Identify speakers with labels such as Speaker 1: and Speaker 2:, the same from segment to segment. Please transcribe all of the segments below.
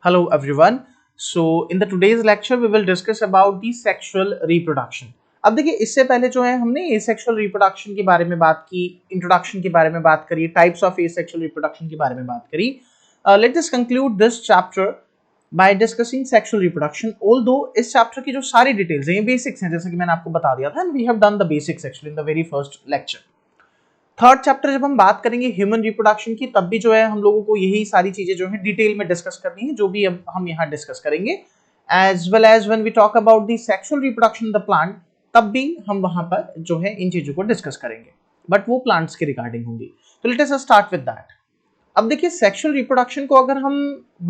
Speaker 1: Hello everyone. So in the today's lecture we will discuss about the sexual reproduction. अब देखिए इससे पहले जो है हमने एसेक्सुअल रिप्रोडक्शन के बारे में बात की, इंट्रोडक्शन के बारे में बात करी, टाइप्स ऑफ एसेक्सुअल रिप्रोडक्शन के बारे में बात करी. Let us conclude this chapter by discussing sexual reproduction. Although इस चैप्टर की जो सारी डिटेल्स हैं ये बेसिक्स हैं, जैसे कि मैंने आपको बता दिया था, and we have done the basics actually in the very first lecture. Third chapter जब हम बात करेंगे ह्यूमन रिप्रोडक्शन की, तब भी जो है हम लोगों को यही सारी चीजें जो है डिटेल में डिस्कस करनी है, जो भी अब हम यहाँ डिस्कस करेंगे. As well as when we talk about the sexual reproduction in the plant, तब भी हम वहां पर जो है इन चीजों को डिस्कस करेंगे, बट वो प्लांट्स के रिगार्डिंग होंगी. तो let us start with that. अब देखिए सेक्सुअल रिप्रोडक्शन को अगर हम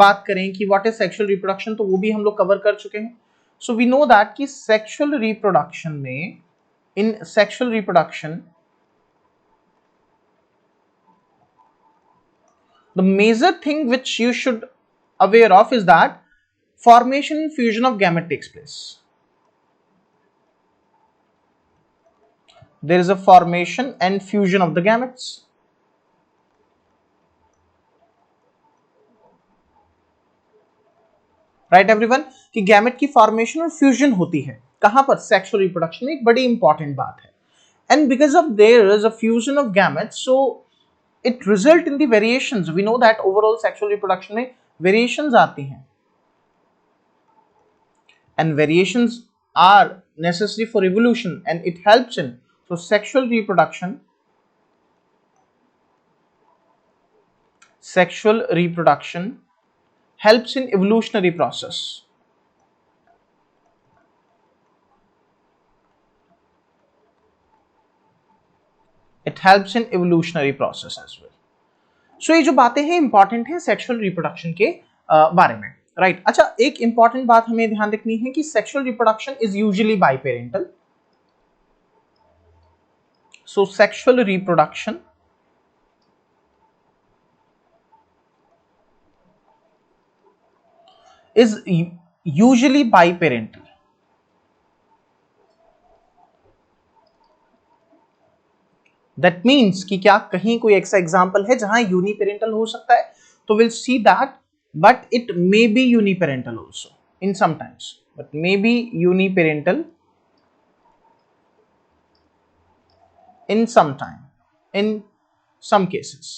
Speaker 1: बात करें कि व्हाट इज सेक्सुअल रिप्रोडक्शन, तो वो भी हम लोग कवर कर चुके हैं. सो वी नो दैट कि सेक्सुअल रिप्रोडक्शन में, in sexual reproduction, the major thing which you should aware of is that formation and fusion of gamete takes place. There is a formation and fusion of the gametes. Right everyone, कि gamete की formation और fusion होती है कहां पर? Sexual reproduction में. एक बड़ी इंपॉर्टेंट बात है. And because of their is a fusion of gametes, so it result in the variations. We know that overall sexual reproduction में variations आती हैं, and variations are necessary for evolution and it helps in, so sexual reproduction helps in evolutionary process. It helps in evolutionary process as well. So ये जो बातें हैं important है sexual reproduction के बारे में, राइट. अच्छा, एक इंपॉर्टेंट बात हमें ध्यान रखनी है कि sexual reproduction is usually biparental. So sexual reproduction is usually biparental. That means कि क्या कहीं कोई ऐसा एग्जांपल है जहां यूनिपेरेंटल हो सकता है? तो we'll see that, but it may be uniparental also in some times, but may be uniparental in some time, in some cases,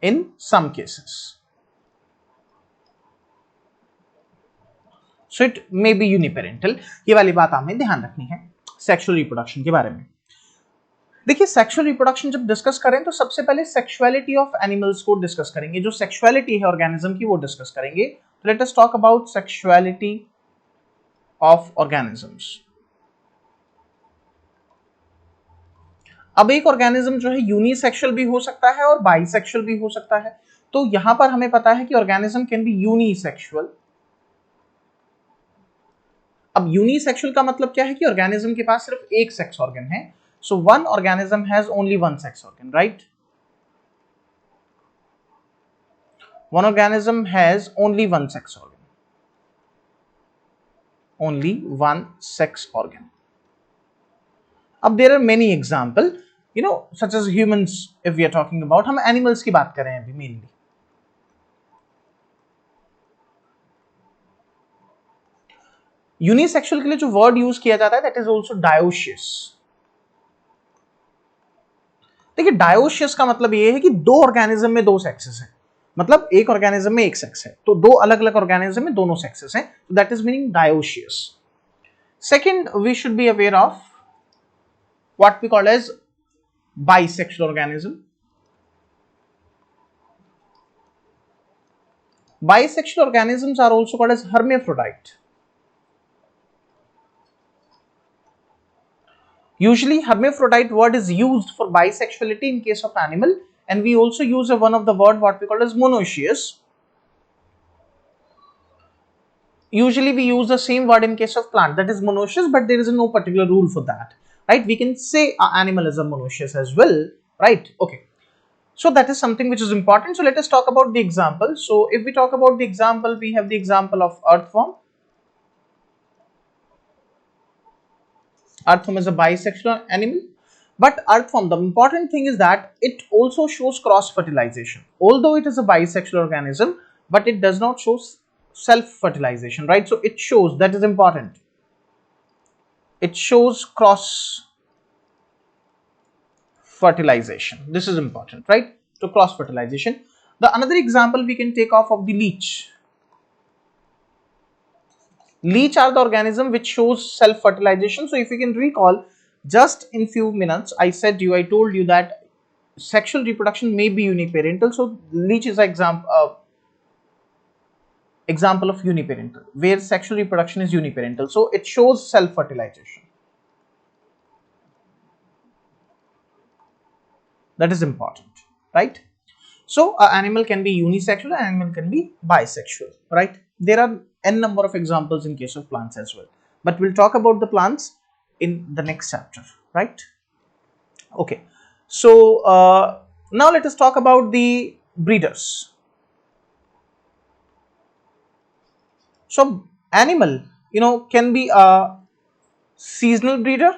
Speaker 1: in some cases. So it may be uniparental. ये वाली बात हमें ध्यान रखनी है सेक्सुअल रिप्रोडक्शन के बारे में. देखिए सेक्सुअल रिप्रोडक्शन जब डिस्कस करें तो सबसे पहले सेक्सुअलिटी ऑफ एनिमल्स को डिस्कस करेंगे. जो सेक्सुअलिटी है ऑर्गेनिज्म की वो डिस्कस करेंगे. Late us talk about sexuality of organisms. अब एक ऑर्गेनिज्म जो है यूनिसेक्सुअल भी हो सकता है और बाइसेक्सुअल भी हो सकता है. तो यहां पर हमें पता है कि ऑर्गेनिज्म कैन बी यूनिसेक्सुअल. अब यूनिसेक्सुअल का मतलब क्या है कि ऑर्गेनिज्म के पास सिर्फ एक सेक्स ऑर्गन है. So one organism has only one sex organ, right. One organism has only one sex organ, only one sex organ. अब there are many example, you know, such as humans. If we are talking about, हम animals की बात कर रहे हैं अभी mainly. Unisexual के लिए जो वर्ड यूज किया जाता है दैट इज आल्सो डायोशियस. देखिए डायोशियस का मतलब ये है कि दो ऑर्गेनिज्म में दो सेक्सेस हैं, मतलब एक ऑर्गेनिज्म में एक सेक्स है, तो दो अलग अलग ऑर्गेनिज्म में दोनों सेक्सेस हैं. That is meaning dioecious. Second, we should be aware of what we call as bisexual organism. Bisexual organisms are also called as hermaphrodite. Usually hermaphrodite word is used for bisexuality in case of animal, and we also use one of the word what we call as monoecious. Usually we use the same word in case of plant, that is monoecious, but there is no particular rule for that, right? We can say an animal is a monoecious as well, right? Okay. So that is something which is important. So let us talk about the example. So if we talk about the example, we have the example of earthworm. Earthworm is a bisexual animal. But earthworm, the important thing is that it also shows cross fertilization. Although it is a bisexual organism, but it does not show self fertilization, right? So it shows, that is important, it shows cross fertilization. This is important, right? So cross fertilization. The another example we can take off of the leech. Leech are the organism which shows self fertilization. So if you can recall, just in few minutes I told you that sexual reproduction may be uniparental. So leech is an example of uniparental, where sexual reproduction is uniparental. So it shows self fertilization. That is important, right? So an animal can be unisexual, an animal can be bisexual, right? There are n number of examples in case of plants as well, but we'll talk about the plants in the next chapter, right? Okay, so now let us talk about the breeders. So animal, can be a seasonal breeder.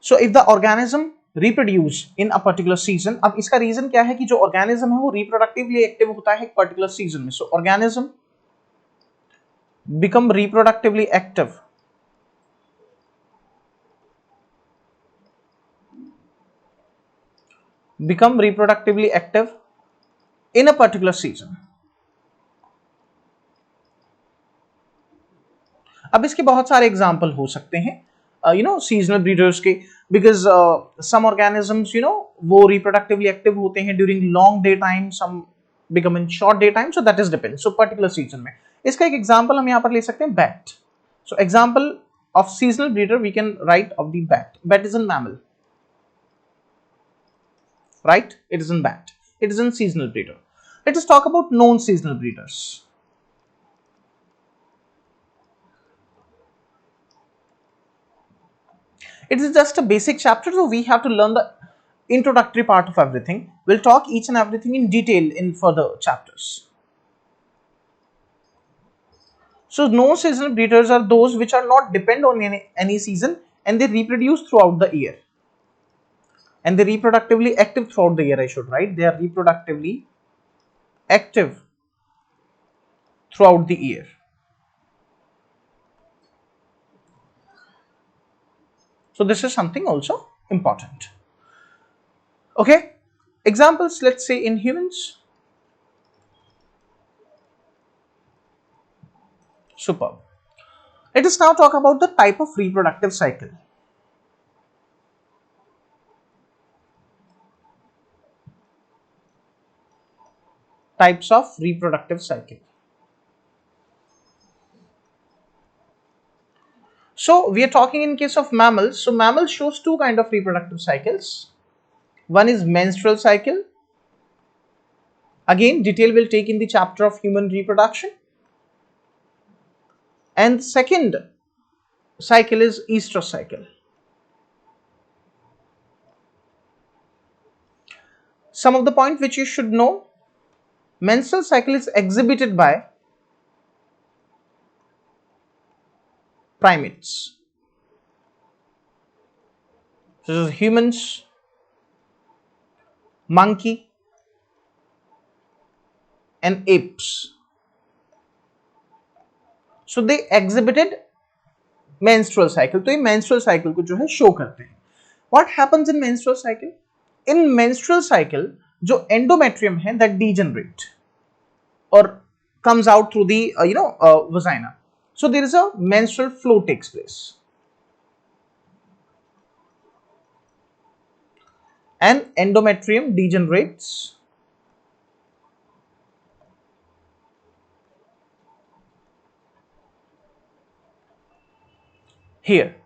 Speaker 1: So if the organism reproduce in a particular season, अब इसका reason क्या है कि जो organism है वो reproductively active होता है एक पर्टिकुलर सीजन में. सो organism become reproductively active in a particular season. अब इसके बहुत सारे एग्जाम्पल हो सकते हैं सीजनल ब्रीडर्स के, बिकॉज सम ऑर्गेनिजम्स वो रिप्रोडक्टिवली एक्टिव होते हैं during long day time, some become in short day time. So that is depend. So particular season में इसका एक एग्जाम्पल हम यहाँ पर ले सकते हैं, bat. So example of seasonal breeder we can write of the bat. Bat is a mammal, right? It is in bat. It is in seasonal breeder. Let us talk about non-seasonal breeders. It is just a basic chapter, so we have to learn the introductory part of everything. We'll talk each and everything in detail in further chapters. So non-seasonal breeders are those which are not depend on any season, and they reproduce throughout the year. And they reproductively active throughout the year, I should write. They are reproductively active throughout the year. So this is something also important. Okay, examples, let's say in humans. Superb. Let us now talk about the type of reproductive cycle. Types of reproductive cycle. So we are talking in case of mammals. So mammals shows two kind of reproductive cycles. One is menstrual cycle. Again, detail will take in the chapter of human reproduction. And second cycle is estrous cycle. Some of the point which you should know: menstrual cycle is exhibited by primates. This is humans, monkey, and apes. So they exhibited menstrual cycle. तो ये menstrual cycle को जो है show करते हैं. What happens in menstrual cycle? In menstrual cycle, जो endometrium है that degenerate or comes out through the vagina. So there is a menstrual flow takes place, and endometrium degenerates. Here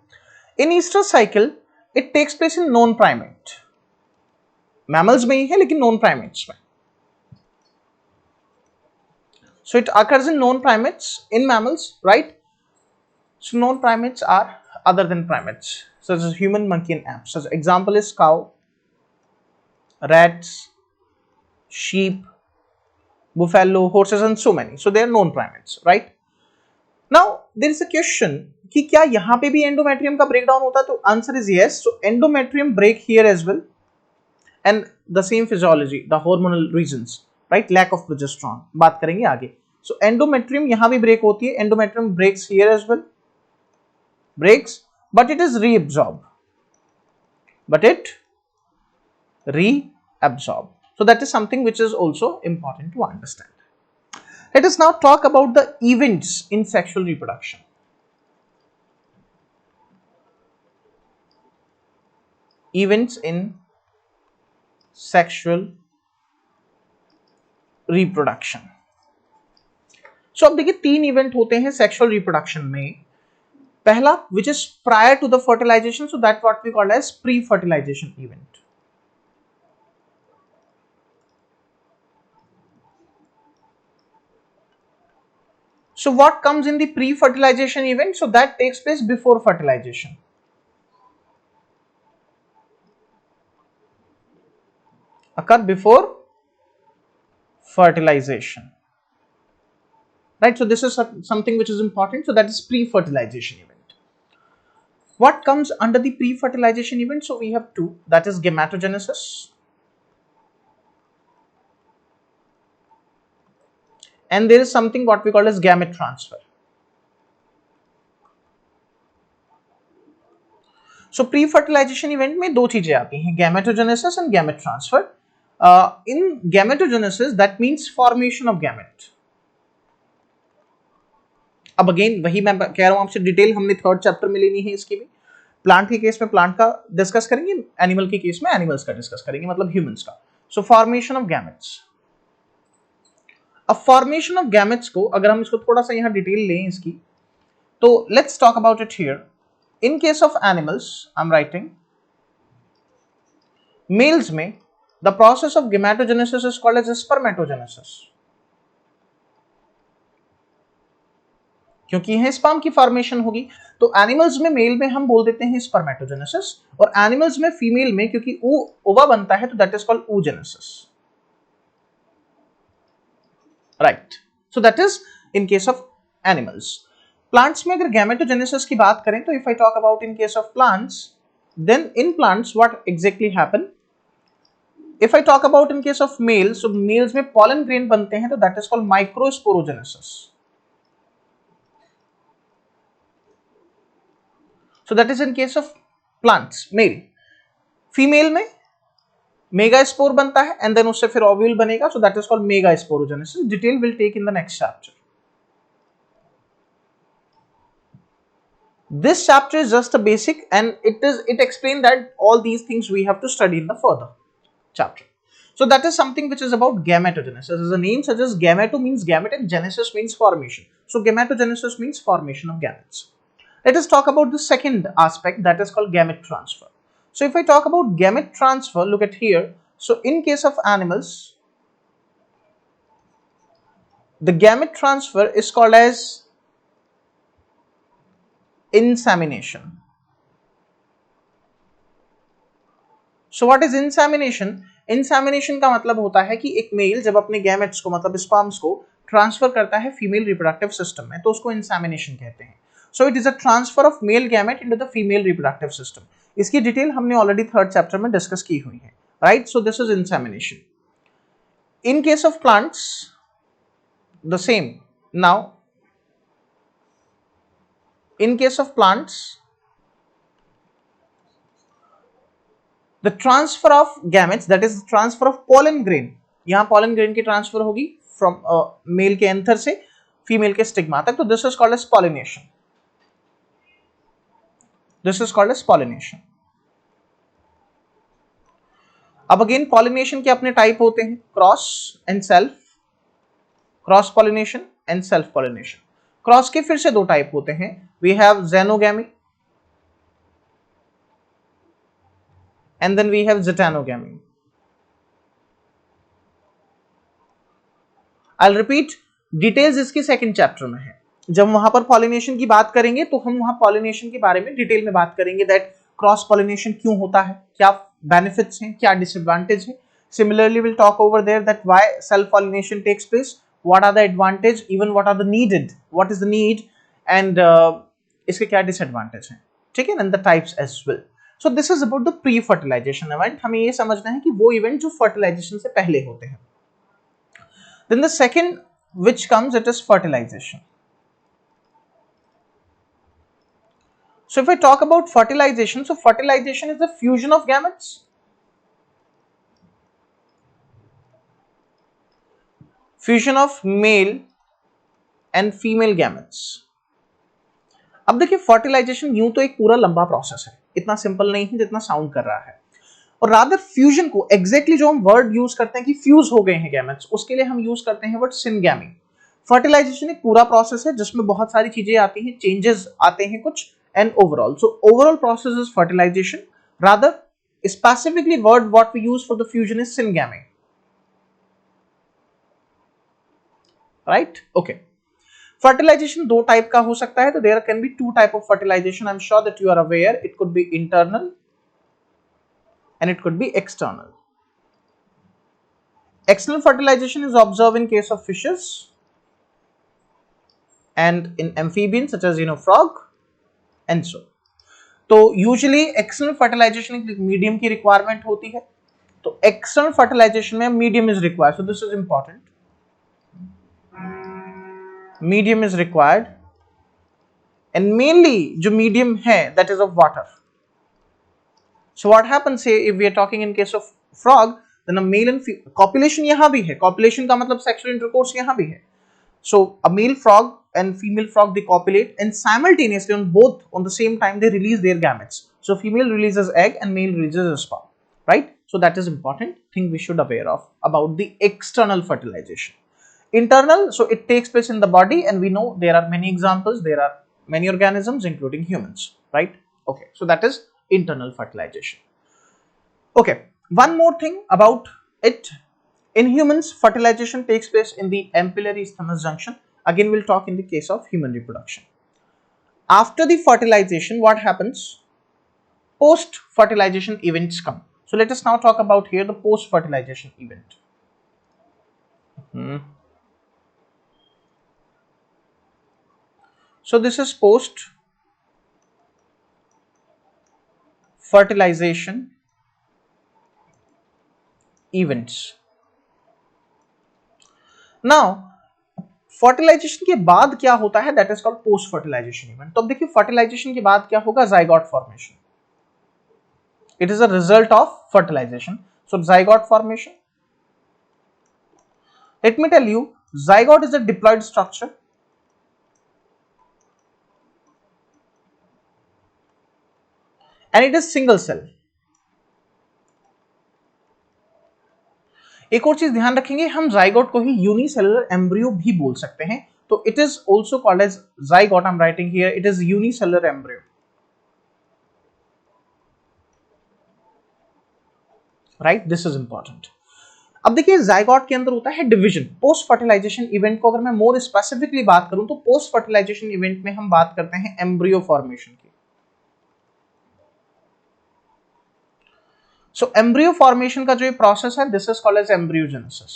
Speaker 1: in estrous cycle it takes place in non-primate. Mammals में ही है लेकिन non-primates में. So it occurs in non-primates. In mammals, right? So non-primates are other than primates, such as human, monkey, and apes. So example is cow, rats, sheep, buffalo, horses, and so many. So they are non-primates, right? Now there is a question कि क्या यहां पे भी endometrium का breakdown होता है, तो answer is yes. So endometrium break here as well and the same physiology, the hormonal reasons, right? Lack of progesterone बात करेंगे आगे. So endometrium यहाँ भी break होती है, endometrium breaks here as well, breaks, but it is reabsorbed, but it reabsorbed. So that is something which is also important to understand. Let us now talk about the events in sexual reproduction. Events in sexual reproduction. So अब देखिए 3 event होते हैं sexual reproduction में. पहला which is prior to the fertilization, so that what we call as pre-fertilization event. So what comes in the pre-fertilization event? So that takes place before fertilization. Occur before fertilization. Right, so this is something which is important. So that is pre-fertilization event. What comes under the pre-fertilization event? So we have two, that is gametogenesis and there is something what we call as gamete transfer. So pre-fertilization event में दो चीजें आती हैं, gametogenesis and gamete transfer. In gametogenesis that means formation of gamete. अब again वही मैं कह रहा हूं आपसे, डिटेल हमने थर्ड चैप्टर में लेनी है इसकी भी. प्लांट के केस में प्लांट का डिस्कस करेंगे, एनिमल के केस में एनिमल्स का डिस्कस करेंगे, मतलब ह्यूमंस का. सो फॉर्मेशन ऑफ गैमेट्स. अब फॉर्मेशन ऑफ गैमेट्स को अगर हम इसको थोड़ा सा यहां डिटेल लें इसकी, तो let's talk about it here. In case of animals I am writing, males में the process of gametogenesis is called as spermatogenesis, क्योंकि यह स्पर्म की फॉर्मेशन होगी. तो एनिमल्स में मेल में हम बोल देते हैं स्पर्मेटोजेनेसिस, और एनिमल्स में फीमेल में क्योंकि ओवा बनता है तो that is called oogenesis. Right, so that is in case of animals. Plants में अगर गैमेटोजेनेसिस की बात करें, तो if I talk about in case of plants, then in plants what exactly happen. If I talk about in case of male, so males में pollen grain बनते हैं, तो that is called microsporogenesis. So that is in case of plants, male. Female में megaspore बनता है and then उससे फिर ovule बनेगा, so that is called megasporogenesis. Detail will take in the next chapter. This chapter is just a basic and it explains that all these things we have to study in the further chapter. So that is something which is about gametogenesis. As the name suggests, gameto means gamete and genesis means formation. So gametogenesis means formation of gametes. Let us talk about the second aspect, that is called gamete transfer. So if I talk about gamete transfer, look at here. So in case of animals, the gamete transfer is called as insemination. So what is insemination? Insemination का मतलब होता है कि एक mail जब अपने gametes को मतलब स्पर्म्स को ट्रांसफर करता है फीमेल रिप्रोडक्टिव सिस्टम में, तो उसको इंसेमिनेशन कहते हैं. So it is a transfer of male gamete into the female reproductive system. इसकी डिटेल हमने ऑलरेडी थर्ड चैप्टर में डिस्कस की हुई है, right. So this is insemination. In case of plants the same. Now in case of plants the transfer of gametes, that is transfer of pollen grain. यहां pollen grain की transfer होगी from male के anther से female के stigma तक, तो this is called as pollination. This is called as pollination. अब again pollination के अपने टाइप होते हैं, cross and self, cross pollination and self pollination. Cross के फिर से दो टाइप होते हैं. We have xenogamy and then we have zetanogammy. I'll repeat, details इसके सेकंड चैप्टर में है. जब वहां पर पॉलिनेशन की बात करेंगे तो हम वहां पॉलिनेशन के बारे में डिटेल में बात करेंगे, दैट क्रॉस पॉलिनेशन क्यों होता है, क्या बेनिफिट्स हैं, क्या डिसएडवांटेज है. Similarly will talk over there that why self pollination takes place, what are the advantage, even what are the needed, what is the need and इसके क्या डिसएडवांटेज हैं, ठीक है, and the types as well. So this is about the pre fertilization event. हमें ये समझना है कि वो इवेंट जो फर्टिलाइजेशन से पहले होते हैं. Then the second which comes, it is fertilization. So if I talk about fertilization, so fertilization is the fusion of gametes. Fusion of male and female gametes. अब देखिए फर्टिलाइजेशन यूं तो एक पूरा लंबा प्रोसेस है, इतना सिंपल नहीं है जितना साउंड कर रहा है. और रादर फ्यूजन को एग्जैक्टली जो हम वर्ड यूज करते हैं कि फ्यूज हो गए हैं गैमेट्स, उसके लिए हम यूज करते हैं वर्ड सिनगैमी. फर्टिलाइजेशन एक पूरा प्रोसेस है जिसमें बहुत सारी चीजें आती हैं, चेंजेस आते हैं कुछ, and overall. So overall process is fertilization. Rather, specifically word what we use for the fusion is syngamy. Right? Okay. Fertilization दो टाइप का हो सकता है, तो there can be two type of fertilization. I'm sure that you are aware. It could be internal and it could be external. External fertilization is observed in case of fishes and in amphibians such as frog and so. तो usually external fertilization एक medium की requirement होती है, तो external fertilization में medium is required. So this is important. Medium is required and mainly जो medium है that is of water. So what happens if we are talking in case of frog, then a male and copulation यहां भी है, copulation का मतलब sexual intercourse यहां भी है. So a male frog and female frog, they copulate and simultaneously on the same time they release their gametes. So female releases egg and male releases sperm, right? So that is important thing we should aware of about the external fertilization. Internal, so it takes place in the body and we know there are many examples, there are many organisms including humans, right? Okay, so that is internal fertilization. Okay, one more thing about it. In humans, fertilization takes place in the ampullary isthmus junction. Again, we'll talk in the case of human reproduction. After the fertilization, what happens? Post-fertilization events come. So let us now talk about here the post-fertilization event. So this is post-fertilization events. Now fertilization के बाद क्या होता है, that is called post fertilization event. तो अब देखिए fertilization के बाद क्या होगा, zygote formation. It is a result of fertilization. So zygote formation, let me tell you, zygote is a diploid structure and it is single cell. एक और चीज ध्यान रखेंगे, हम जाइगोट को ही यूनिसेलुलर एम्ब्रियो भी बोल सकते हैं. तो it is also called as zygote. I am writing here, it is unicellular embryo. Right, this is important. अब देखिए जाइगोट के अंदर होता है डिवीजन. पोस्ट फर्टिलाइजेशन इवेंट को अगर मैं मोर स्पेसिफिकली बात करूं तो पोस्ट फर्टिलाइजेशन इवेंट में हम बात करते हैं एम्ब्रियो फॉर्मेशन की. सो एम्ब्रियो फॉर्मेशन का जो ये प्रोसेस है, this is called as embryogenesis.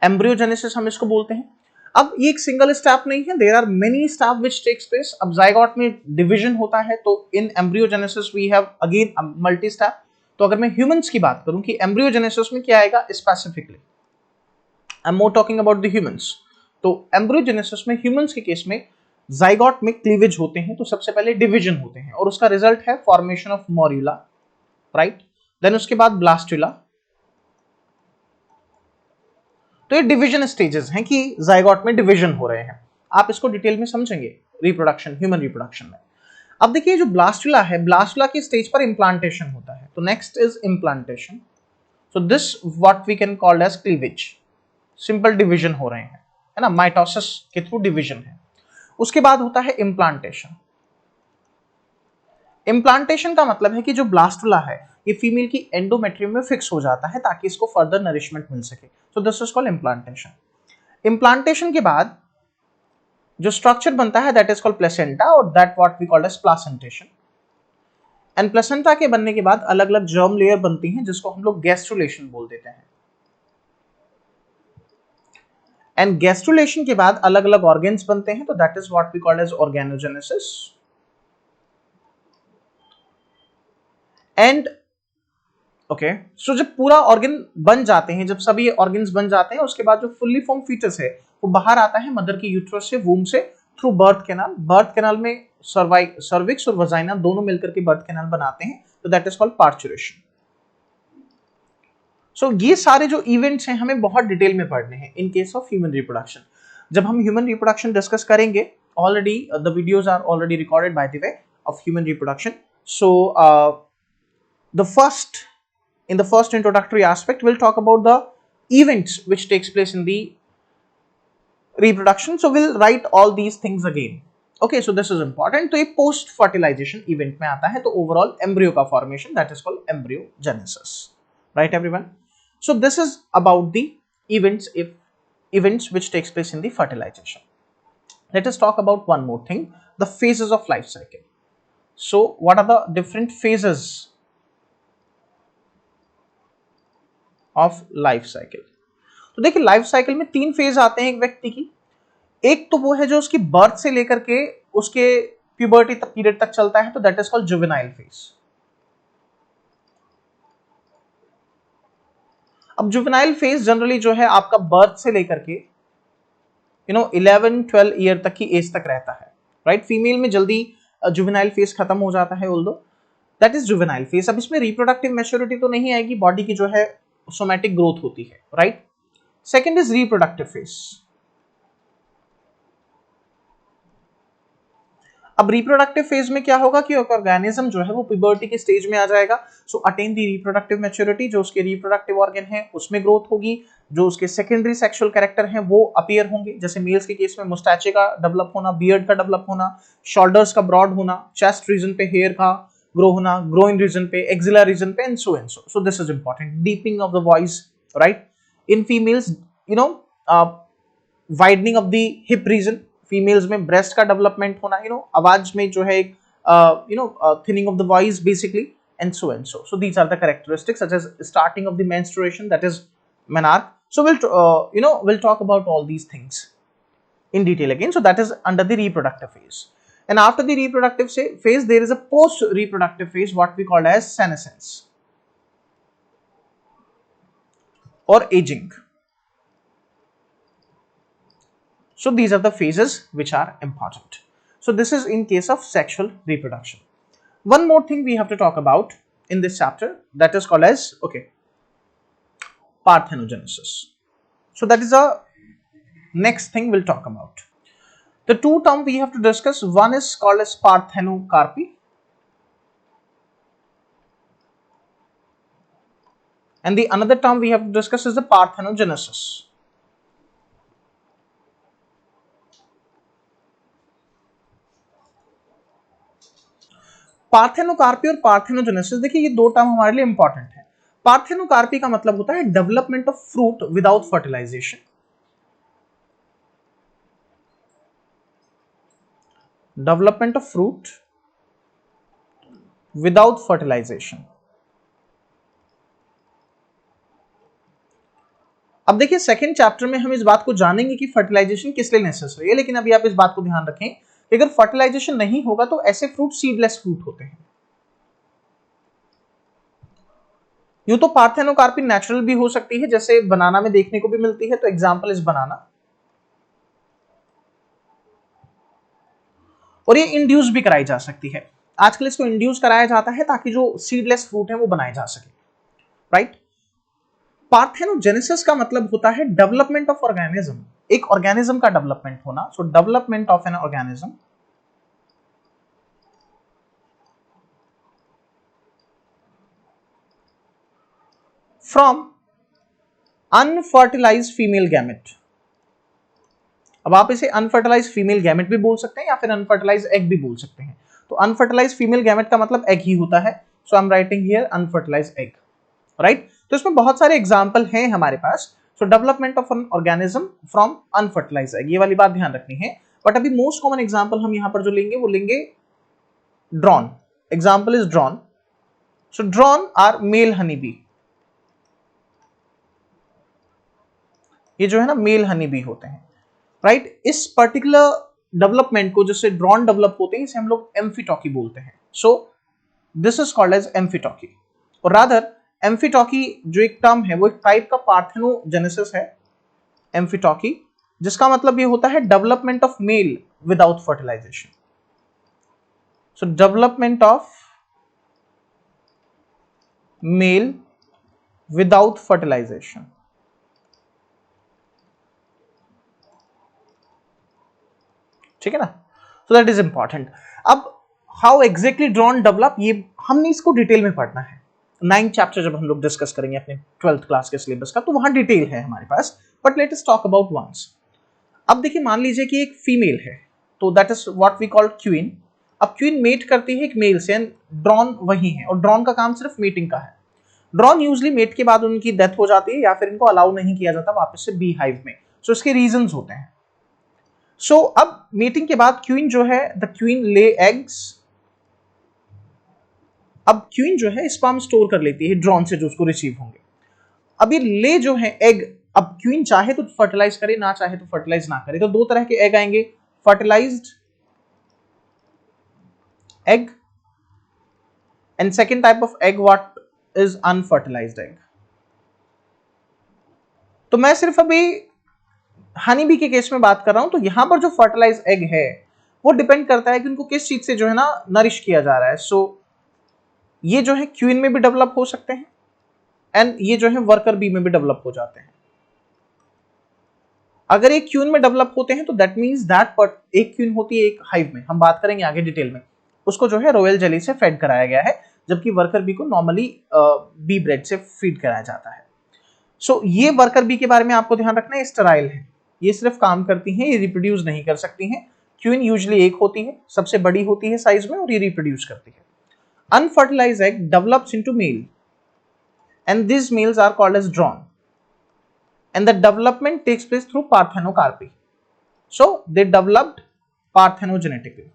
Speaker 1: Embryogenesis हम इसको बोलते हैं. अब ये एक सिंगल स्टेप नहीं है, there are many step which takes place. अब जाइगोट में डिवीजन होता है, तो in embryogenesis we have again multi step. तो अगर मैं ह्यूमंस की बात करूं कि एम्ब्रियोजेनेसिस में क्या आएगा specifically, I am more talking about the humans. तो एम्ब्रियोजेनेसिस में ह्यूमंस के केस में जाइगोट में क्लीवेज होते हैं, तो सबसे पहले डिवीजन होते हैं और उसका रिजल्ट है फॉर्मेशन ऑफ मोर्यूला, राइट. देन उसके बाद ब्लास्टुला. तो ये डिवीजन स्टेजेस हैं कि जाइगोट में डिवीजन हो रहे हैं. आप इसको डिटेल में समझेंगे रिप्रोडक्शन, ह्यूमन रिप्रोडक्शन में. अब देखिए जो ब्लास्टुला है, ब्लास्टुला की स्टेज पर इम्प्लांटेशन होता है. तो next is implantation. So this what we can called as cleavage. Simple division हो रहे हैं, है ना, माइटोसिस के थ्रू डिवीजन है. उसके बाद होता है इम्प्लांटेशन. इम्प्लांटेशन का मतलब है कि जो ब्लास्टुला है ये फीमेल की एंडोमेट्रियम में फिक्स हो जाता है ताकि इसको फर्दर नरिशमेंट मिल सके. So this is called implantation. Implantation के बाद जो स्ट्रक्चर बनता है दैट इज कॉल्ड प्लेसेंटा, और that what we called as placentation. And placenta के बनने के बाद अलग अलग जर्म लेयर बनती हैं जिसको हम लोग गैस्ट्रुलेशन बोल देते हैं. एंड गैस्ट्रुलेशन के बाद अलग अलग ऑर्गेन्स बनते हैं, तो that is what we called as organogenesis. And okay, so जब पूरा ऑर्गन बन जाते हैं, जब सभी ऑर्गन्स बन जाते हैं, उसके बाद जो फुल्ली फॉर्म फीटस है वो बाहर आता है मदर के यूट्रस से, वूम से, through birth canal. Birth canal में सर्विक्स और वजाइना दोनों मिलकर के बर्थ कैनाल बनाते हैं, तो दैट इज कॉल्ड पार्चुरेशन। सो ये सारे जो इवेंट्स हैं हमें बहुत डिटेल में पढ़ने हैं in case of human reproduction. जब हम ह्यूमन रिप्रोडक्शन डिस्कस करेंगे, already the videos are already recorded by the way of human reproduction. So the first in the first introductory aspect we'll talk about the events which takes place in the reproduction, so we'll write all these things again. Okay, so this is important. तो ये post fertilization event में आता है, तो overall embryo का formation, that is called embryogenesis, right everyone? So this is about the events which takes place in the fertilization. Let us talk about one more thing, the phases of life cycle. So what are the different phases of life cycle? तो देखिए, life cycle में 3 phase आते हैं एक व्यक्ति की। एक तो वो है जो उसकी बर्थ से लेकर के उसके प्यूबर्टी तक पीरियड तक चलता है, तो that is called juvenile phase. अब जुवेनाइल फेज जनरली जो है आपका बर्थ से लेकर के 11-12 ईयर तक की एज तक रहता है, राइट? फीमेल में जल्दी जुवेनाइल फेज खत्म हो जाता है, although that is juvenile phase. अब इसमें रिप्रोडक्टिव मैच्योरिटी तो नहीं आएगी, बॉडी की जो है सोमैटिक ग्रोथ होती है, right? Second is reproductive phase. अब रिप्रोडक्टिव फेज में क्या होगा कि ऑर्गेनिज्म जो है वो प्यूबर्टी के स्टेज में आ जाएगा, सो अटेन द रिप्रोडक्टिव मैच्योरिटी, जो उसके रिप्रोडक्टिव ऑर्गन है उसमें ग्रोथ होगी, जो उसके सेकेंडरी सेक्सुअल कैरेक्टर हैं वो अपीयर होंगे, जैसे मेल्स के केस में मुस्टैचे का डेवलप होना, बियर्ड का डेवलप होना, शोल्डर्स का ब्रॉड होना, चेस्ट रीजन पे हेयर का ग्रो होना, ग्रोइन रीजन पे, एक्सिलर रीजन पे, and so so this is important. Deepening of the voice, right? In females widening of the hip region, females में ब्रेस्ट का डेवलपमेंट होना, आवाज में जो है thinning of the voice basically, and so these are the characteristics, such as starting of the menstruation, that is menarche. So we'll talk about all these things in detail again. So that is under the reproductive phase, and after the reproductive phase there is a post reproductive phase, what we call as senescence or aging. So these are the phases which are important. So this is in case of sexual reproduction. One more thing we have to talk about in this chapter, that is called as parthenogenesis. So that is a next thing we'll talk about. The two terms we have to discuss, one is called as parthenocarpy, and the another term we have to discuss is the parthenogenesis. Parthenocarpy और parthenogenesis, देखिए ये दो term हमारे लिए important है। Parthenocarpy का मतलब होता है development of fruit without fertilization, development of fruit without fertilization. अब देखिए सेकेंड चैप्टर में हम इस बात को जानेंगे कि फर्टिलाइजेशन किस लिए नेसेसरी है, लेकिन अभी आप इस बात को ध्यान रखें कि अगर फर्टिलाइजेशन नहीं होगा तो ऐसे फ्रूट सीडलेस फ्रूट होते हैं। यूं तो पार्थेनोकार्पी नेचुरल भी हो सकती है, जैसे बनाना में देखने को भी मिलती है, तो एग्जांपल इज बनाना, और ये इंड्यूस भी कराई जा सकती है। आजकल इसको इंड्यूस कराया जाता है ताकि जो सीडलेस फ्रूट है वो बनाए जा सके, राइट? पार्थेनोजेनेसिस का मतलब होता है डेवलपमेंट ऑफ ऑर्गेनिज्म, एक ऑर्गेनिज्म का डेवलपमेंट होना। सो development of an organism from unfertilised female gamete. अब आप इसे अनफर्टिलाइज्ड फीमेल गैमेट भी बोल सकते हैं या फिर अनफर्टिलाइज्ड एग भी बोल सकते हैं। तो अनफर्टिलाइज्ड फीमेल गैमेट का मतलब एग ही होता है, so I am writing here unfertilized egg, right? तो इसमें बहुत सारे एग्जांपल हैं हमारे पास। So development of an organism from unfertilized egg, ये वाली बात ध्यान रखनी है। बट अभी मोस्ट कॉमन एग्जांपल हम यहां पर जो लेंगे वो लेंगे drone. Example is drone. So drone are male honey bee, ये जो है ना मेल हनी बी होते हैं, राइट। इस पर्टिकुलर डेवलपमेंट को, जिससे ड्रोन डेवलप होते हैं, इसे हम लोग एम्फीटॉकी बोलते हैं। So this is called as amphitoky. और रादर एम्फीटॉकी जो एक टर्म है वो एक टाइप का पार्थेनोजेनेसिस है, एम्फीटॉकी, जिसका मतलब ये होता है development of male without fertilization. So development of male without fertilization. ठीक है ना, सो दैट इज इंपॉर्टेंट। अब हाउ एग्जैक्टली ड्रोन डेवलप, ये हमने इसको डिटेल में पढ़ना है 9th चैप्टर जब हम लोग डिस्कस करेंगे अपने 12th क्लास के सिलेबस का, तो वहां डिटेल है हमारे पास, but let us talk about once. अब देखिए, मान लीजिए कि एक फीमेल है, तो that is what we call queen. अब क्वीन मेट करती है एक मेल से, एंड ड्रोन वही है, और ड्रोन का काम सिर्फ मीटिंग का है। ड्रोन यूजली मेट के बाद उनकी डेथ हो जाती है, या फिर इनको अलाउ नहीं किया जाता वापस से बी हाइव में। सो इसके रीजंस होते हैं। सो अब मीटिंग के बाद क्वीन जो है, द क्वीन ले एग्स। अब क्वीन जो है स्पर्म स्टोर कर लेती है ड्रोन से जो उसको रिसीव होंगे। अब ये ले जो है एग, अब क्वीन चाहे तो फर्टिलाइज करे, ना चाहे तो फर्टिलाइज ना करे। तो दो तरह के एग आएंगे, fertilized egg and second type of egg what is unfertilized egg. तो मैं सिर्फ अभी हनी बी के केस में बात कर रहा हूं। तो यहां पर जो फर्टिलाइज एग है वो डिपेंड करता है कि उनको किस चीज से जो है ना नरिश किया जा रहा है। सो ये जो है क्वीन में भी डेवलप हो सकते हैं, एंड ये जो है वर्कर बी में भी डेवलप हो जाते हैं। अगर एक क्वीन में डेवलप होते हैं तो दैट मींस दैट एक क्वीन होती है एक हाइव में, हम बात करेंगे आगे डिटेल में, उसको जो है रॉयल जेली से फेड कराया गया है, जबकि वर्कर बी को नॉर्मली बी ब्रेड से फीड कराया जाता है। सो ये वर्कर बी के बारे में आपको ध्यान रखना है, स्टेराइल है, ये सिर्फ काम करती हैं, ये रिप्रोड्यूस नहीं कर सकती हैं। क्वीन यूजुअली एक होती है, सबसे बड़ी होती है साइज में, और ये रिप्रोड्यूस करती है। Unfertilized egg develops into male and these males are called as drone, and the development takes place through parthenocarpy. So they developed parthenogenetically.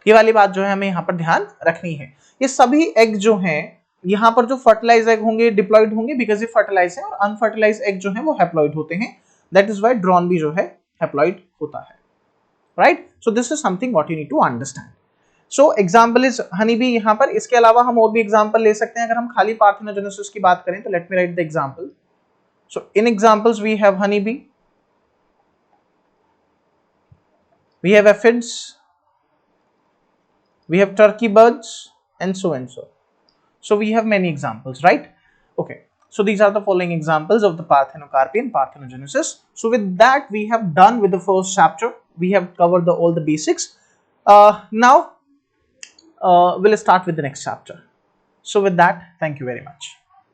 Speaker 1: ये वाली बात जो है हमें यहां पर ध्यान रखनी है। ये सभी एग जो हैं यहां पर जो फर्टिलाइज एग होंगे डिप्लॉयड होंगे बिकॉज ये फर्टिलाइज है, और अनफर्टिलाइज एग जो है वो हैप्लॉइड होते हैं। दैट इज व्हाई ड्रोन भी जो है हैप्लॉइड होता है, right. So this is something what you need to understand. So example is honey bee यहां पर। इसके अलावा हम और भी एग्जाम्पल ले सकते हैं। अगर हम खाली पार्थेनोजेनेसिस की बात करें तो let me write the example. So in examples we have honey bee, we have aphids, we have turkey birds, and so and so. So we have many examples, right? Okay, so these are the following examples of the parthenocarpy and parthenogenesis. So with that we have done with the first chapter. We have covered all the basics. Now we'll start with the next chapter. So with that, thank you very much.